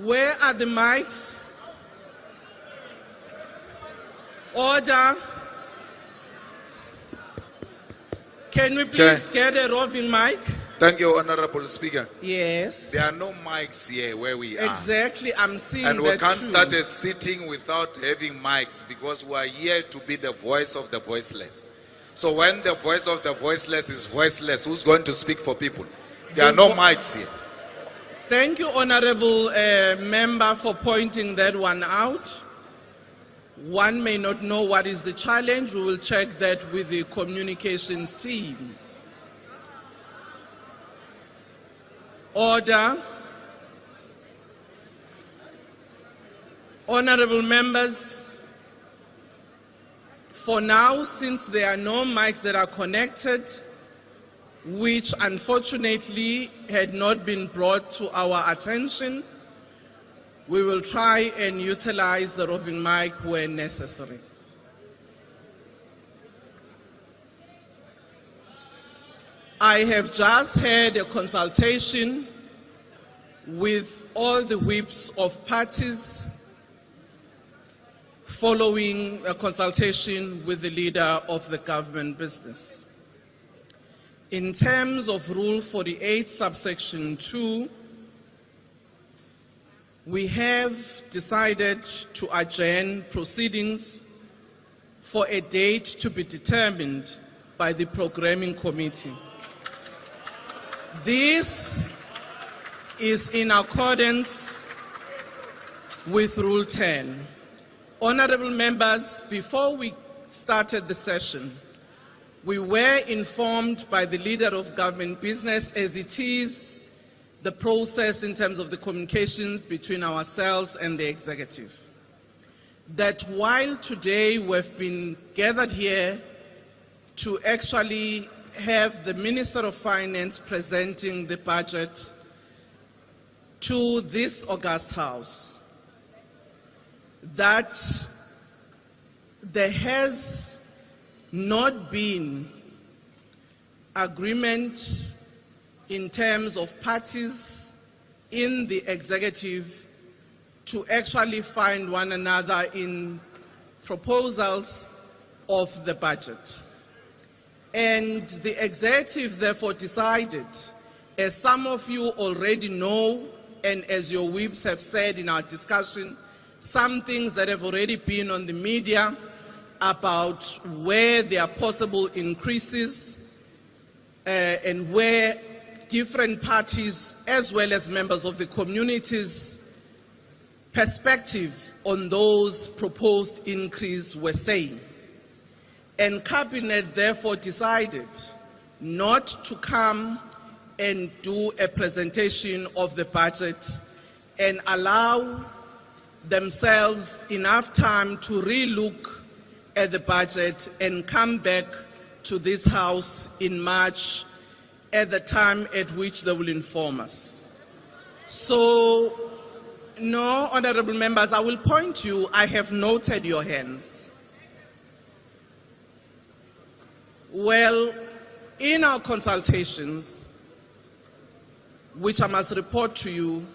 Where are the mics? Order. Can we please get a roving mic? Thank you, Honorable Speaker. Yes. There are no mics here where we are. Exactly, I'm seeing And we that can't too. start a sitting without having mics because we are here to be the voice of the voiceless. So when the voice of the voiceless is voiceless, who's going to speak for people? There are no mics here. Thank you, Honorable Member, for pointing that one out. One may not know what is the challenge. We will check that with the communications team. Order. Honorable members, for now, since there are no mics that are connected, which unfortunately had not been brought to our attention, we will try and utilize the roving mic where necessary. I have just had a consultation with all the whips of parties following a consultation with the leader of the government business. In terms of Rule 48, subsection 2, we have decided to adjourn proceedings for a date to be determined by the programming committee. This is in accordance with Rule 10. Honorable members, before we started the session, we were informed by the leader of government business, as it is the process in terms of the communications between ourselves and the executive, that while today we've been gathered here to actually have the Minister of Finance presenting the budget to this august House, that there has not been agreement in terms of parties in the executive to actually find one another in proposals of the budget. And the executive therefore decided, as some of you already know, and as your whips have said in our discussion, some things that have already been on the media about where there are possible increases and where different parties as well as members of the community's perspective on those proposed increases were saying. And Cabinet therefore decided not to come and do a presentation of the budget and allow themselves enough time to re-look at the budget and come back to this House in March at the time at which they will inform us. So, no, honorable members, I will point you, I have noted your hands. Well, in our consultations, which I must report to you,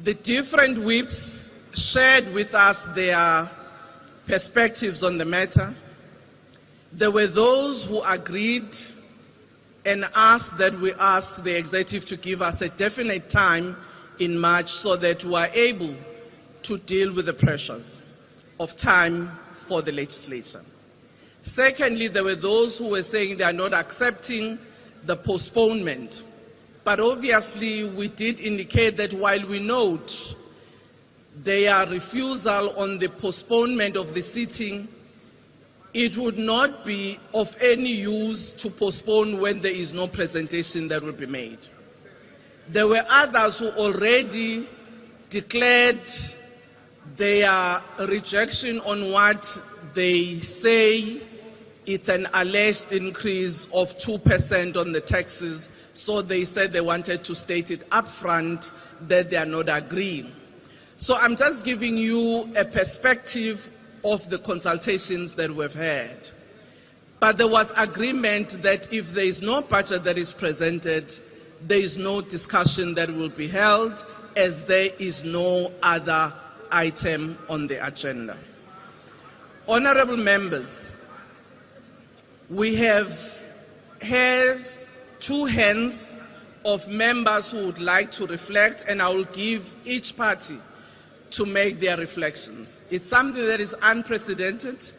the different whips shared with us their perspectives on the matter. There were those who agreed and asked that we ask the executive to give us a definite time in March so that we are able to deal with the pressures of time for the legislature. Secondly, there were those who were saying they are not accepting the postponement. But obviously, we did indicate that while we note their refusal on the postponement of the sitting, it would not be of any use to postpone when there is no presentation that will be made. There were others who already declared their rejection on what they say it's an alleged increase of 2% on the taxes, so they said they wanted to state it up front that they are not agreeing. So I'm just giving you a perspective of the consultations that we've had. But there was agreement that if there is no budget that is presented, there is no discussion that will be held, as there is no other item on the agenda. Honorable members, we have two hands of members who would like to reflect, and I will give each party to make their reflections. It's something that is unprecedented,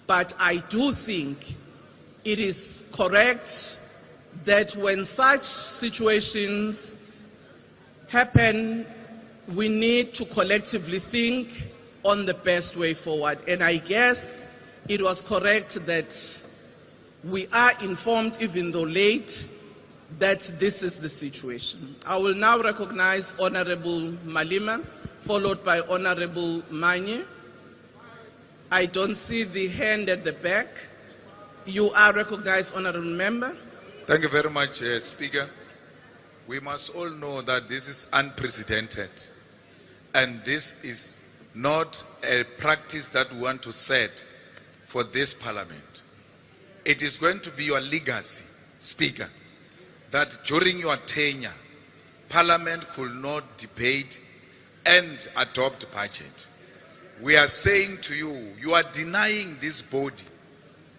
but I do think it is correct that when such situations happen, we need to collectively think on the best way forward. And I guess it was correct that we are informed, even though late, that this is the situation. I will now recognize Honorable Malima, followed by Honorable Manye. I don't see the hand at the back. You are recognized, Honorable Member. Thank you very much, Speaker. We must all know that this is unprecedented, and this is not a practice that we want to set for this Parliament. It is going to be your legacy, Speaker, that during your tenure, Parliament could not debate and adopt budget. We are saying to you, you are denying this body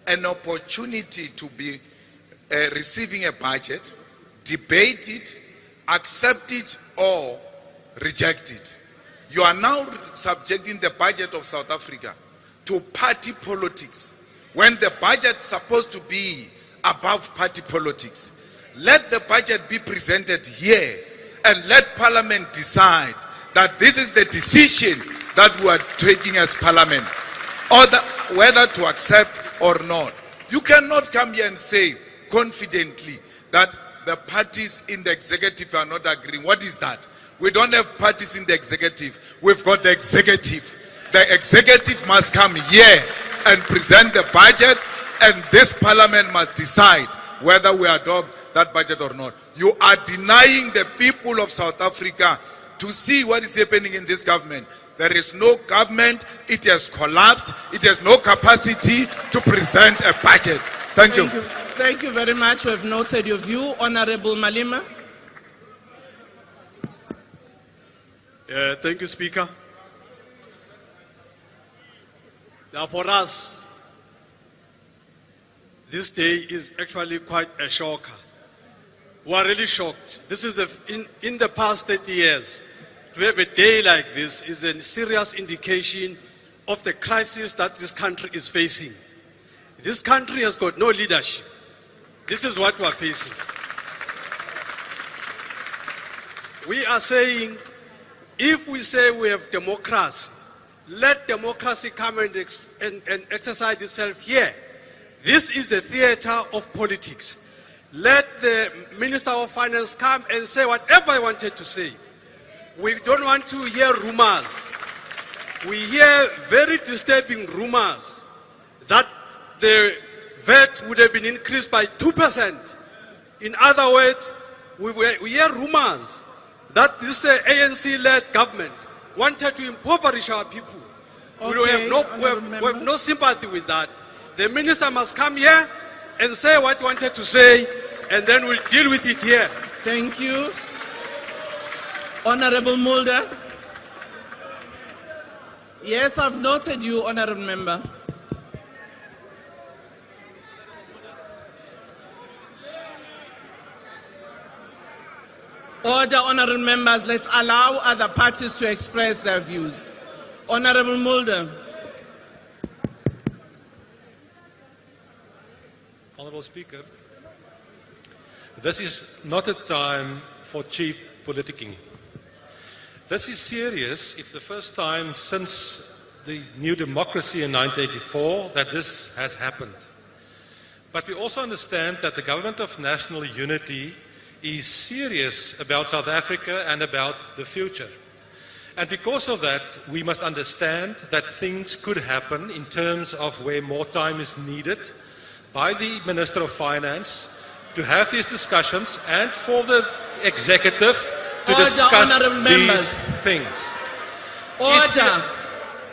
an opportunity to be receiving a budget, debate it, accept it, or reject it. You are now subjecting the budget of South Africa to party politics when the budget is supposed to be above party politics. Let the budget be presented here and let Parliament decide that this is the decision that we are taking as Parliament, or whether to accept or not. You cannot come here and say confidently that the parties in the executive are not agreeing. What is that? We don't have parties in the executive. We've got the executive. The executive must come here and present the budget, and this Parliament must decide whether we adopt that budget or not. You are denying the people of South Africa to see what is happening in this government. There is no government. It has collapsed. It has no capacity to present a budget. Thank you. Thank you very much. We have noted your view. Honorable Malima. Thank you, Speaker. Now, for us, this day is actually quite a shocker. We are really shocked. This is in the past 30 years. To have a day like this is a serious indication of the crisis that this country is facing. This country has got no leadership. This is what we are facing. We are saying, if we say we have democracy, let democracy come and exercise itself here. This is a theater of politics. Let the Minister of Finance come and say whatever he wanted to say. We don't want to hear rumors. We hear very disturbing rumors that the VAT would have been increased by 2%. In other words, we hear rumors that this ANC-led government wanted to impoverish our people. Okay, we have no sympathy with that. The minister must come here and say what he wanted to say, and then we'll deal with it here. Thank you. Honorable Mulder. Yes, I've noted you, Honorable Member. Order, Honorable Members. Let's allow other parties to express their views. Honorable Mulder. Honorable Speaker, this is not a time for cheap politicking. This is serious. It's the first time since the new democracy in 1984 that this has happened. But we also understand that the Government of National Unity is serious about South Africa and about the future. And because of that, we must understand that things could happen in terms of where more time is needed by the Minister of Finance to have these discussions and for the executive to discuss these things. Order.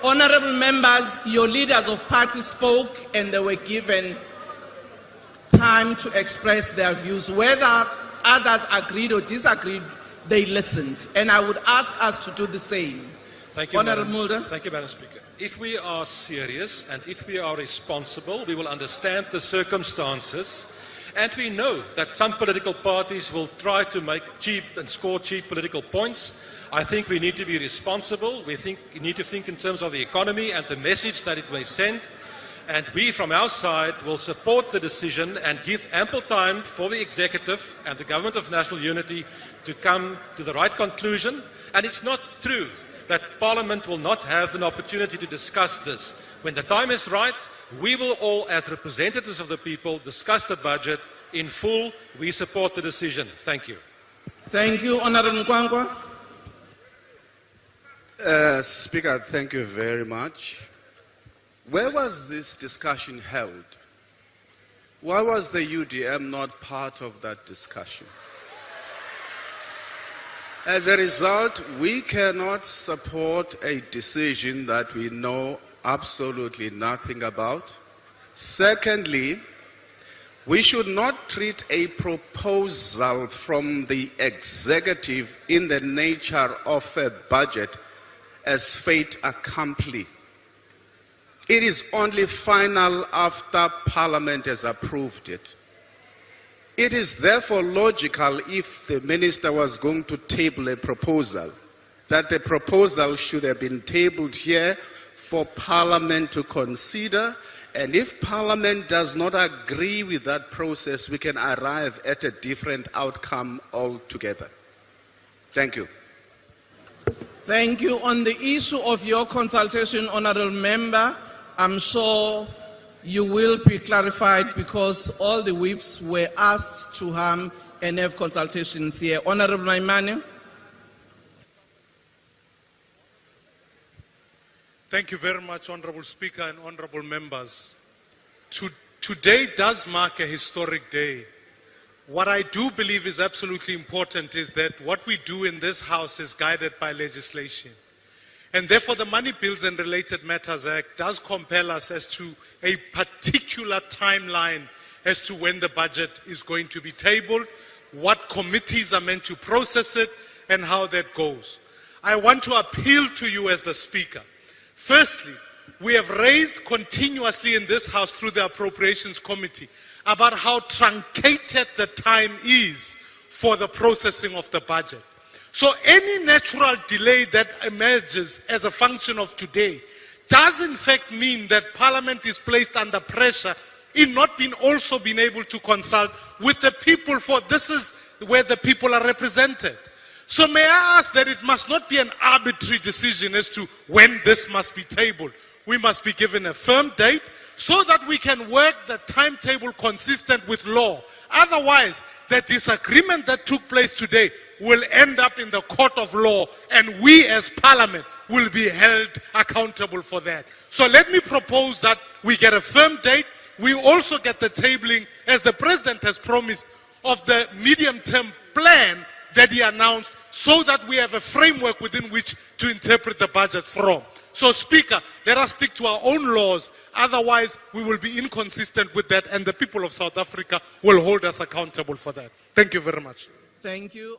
Honorable members, your leaders of party spoke and they were given time to express their views. Whether others agreed or disagreed they listened. And I would ask us to do the same. Thank you, Honourable Madam- Mulder. Thank you, Madam Speaker. If we are serious and if we are responsible, we will understand the circumstances, and we know that some political parties will try to make cheap and score cheap political points. I think we need to be responsible. We need to think in terms of the economy and the message that it may send. And we, from our side, will support the decision and give ample time for the executive and the government of national unity to come to the right conclusion. And it's not true that Parliament will not have an opportunity to discuss this. When the time is right, we will all, as representatives of the people, discuss the budget in full. We support the decision. Thank you. Thank you, Honourable Nkwankwa. Speaker, thank you very much. Where was this discussion held? Why was the UDM not part of that discussion? As a result, we cannot support a decision that we know absolutely nothing about. Secondly, we should not treat a proposal from the executive in the nature of a budget as fait accompli. It is only final after Parliament has approved it. It is therefore logical, if the minister was going to table a proposal, that the proposal should have been tabled here for Parliament to consider, and if Parliament does not agree with that process, we can arrive at a different outcome altogether. Thank you. Thank you. On the issue of your consultation, Honourable Member, I'm sure you will be clarified because all the whips were asked to have and have consultations here. Honourable Maimane. Thank you very much, Honourable Speaker and Honourable Members. Today does mark a historic day. What I do believe is absolutely important is that what we do in this House is guided by legislation. And therefore, the Money Bills and Related Matters Act does compel us as to a particular timeline as to when the budget is going to be tabled, what committees are meant to process it, and how that goes. I want to appeal to you as the Speaker. Firstly, we have raised continuously in this House through the Appropriations Committee about how truncated the time is for the processing of the budget. So any natural delay that emerges as a function of today does in fact mean that Parliament is placed under pressure in not being also being able to consult with the people, for this is where the people are represented. So may I ask that it must not be an arbitrary decision as to when this must be tabled. We must be given a firm date so that we can work the timetable consistent with law. Otherwise, the disagreement that took place today will end up in the court of law, and we as Parliament will be held accountable for that. So let me propose that we get a firm date. We also get the tabling, as the President has promised, of the medium-term plan that he announced, so that we have a framework within which to interpret the budget from. So, Speaker, let us stick to our own laws. Otherwise, we will be inconsistent with that, and the people of South Africa will hold us accountable for that. Thank you very much. Thank you.